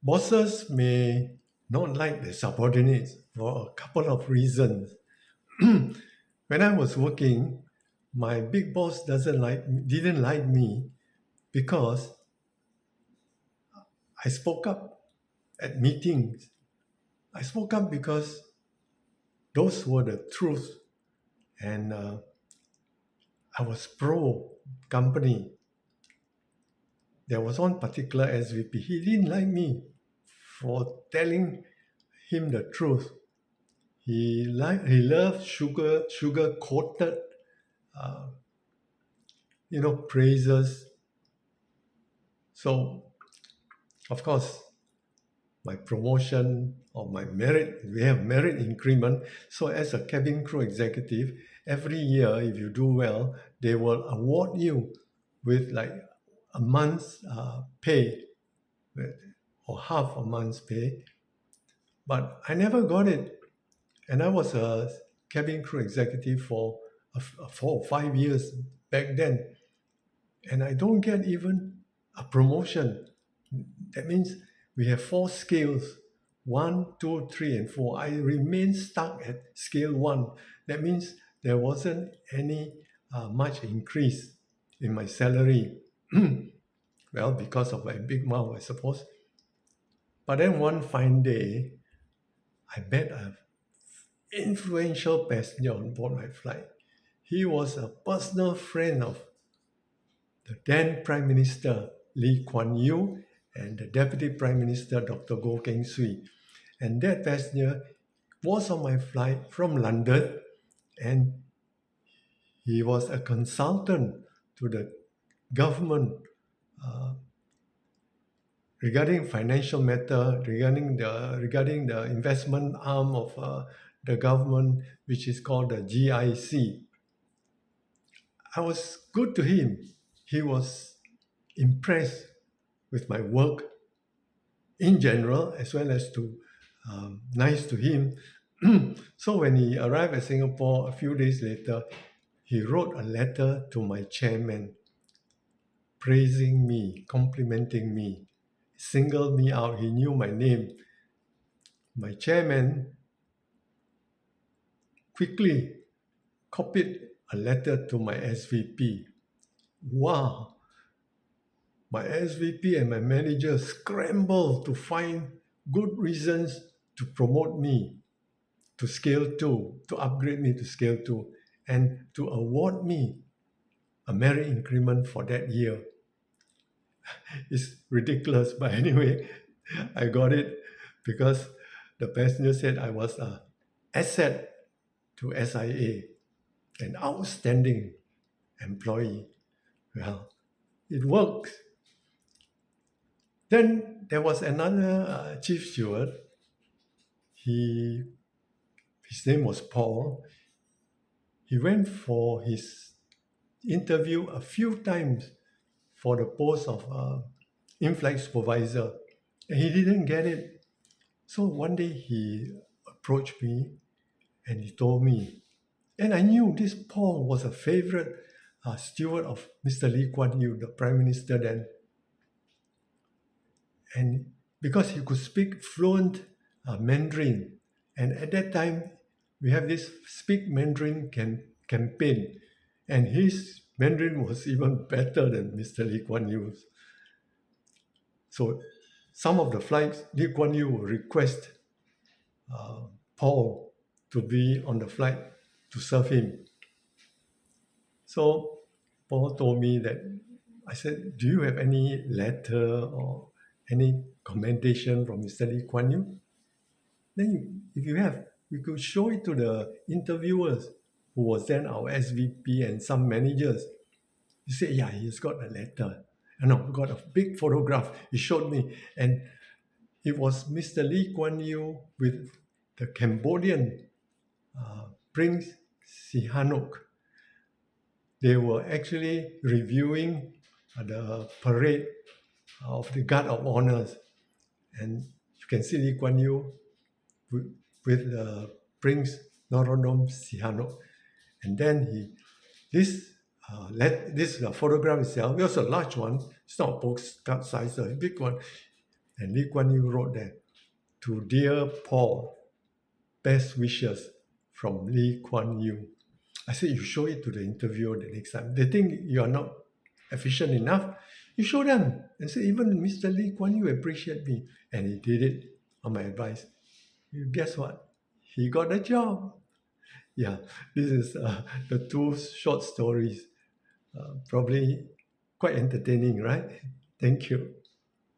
Bosses may not like their subordinates for a couple of reasons. When I was working, my big boss didn't like me because I spoke up at meetings. I spoke up because those were the truth, and I was pro company. There was one particular SVP. He didn't like me for telling him the truth. He loved sugar coated, uh, praises. So of course, my promotion or my merit, we have merit increment. So as a cabin crew executive, every year if you do well, they will award you with like a month's pay or half a month's pay. But I never got it, and I was a cabin crew executive for 4 or 5 years back then, and I don't get even a promotion. That means we have four scales: one, two, three, and four. I remain stuck at scale one. That means there wasn't any much increase in my salary. Well, because of my big mouth, I suppose. But then one fine day, I met an influential passenger on board my flight. He was a personal friend of the then Prime Minister Lee Kuan Yew and the Deputy Prime Minister Dr. Goh Keng Swee. And that passenger was on my flight from London, and he was a consultant to the government uh, regarding financial matter, regarding the investment arm of the government, which is called the GIC. I was good to him. He was impressed with my work in general, as well as to nice to him. So when he arrived at Singapore a few days later, he wrote a letter to my chairman, praising me, complimenting me, singled me out. He knew my name. My chairman quickly copied a letter to my SVP. Wow! My SVP and my manager scrambled to find good reasons to promote me to scale 2, to upgrade me to scale 2, and to award me a merit increment for that year. It's ridiculous, but anyway, I got it because the passenger said I was an asset to SIA, an outstanding employee. Well, it works. Then there was another chief steward. His name was Paul. He went for his interview a few times for the post of in-flight supervisor, and he didn't get it. So one day he approached me and he told me, and I knew this Paul was a favorite steward of Mr. Lee Kuan Yew, the Prime Minister then. And because he could speak fluent Mandarin, and at that time we have this Speak Mandarin campaign, and his Mandarin was even better than Mr. Lee Kuan Yew's. So some of the flights, Lee Kuan Yew will request Paul to be on the flight to serve him. So Paul told me that, I said, do you have any letter or any commendation from Mr. Lee Kuan Yew? Then if you have, you could show it to the interviewers, who was then our SVP and some managers. He said, yeah, he's got a letter. No, got a big photograph. He showed me. And it was Mr. Lee Kuan Yew with the Cambodian Prince Sihanouk. They were actually reviewing the parade of the Guard of Honors. And you can see Lee Kuan Yew with Prince Norodom Sihanouk. And then this photograph itself, it was a large one. It's not a postcard size, a big one. And Lee Kuan Yew wrote there, "To dear Paul, best wishes from Lee Kuan Yew." I said, you show it to the interviewer the next time. They think you are not efficient enough. You show them and say, even Mr. Lee Kuan Yew appreciate me. And he did it on my advice. Guess what? He got a job. Yeah, this is the two short stories. Probably quite entertaining, right? Thank you.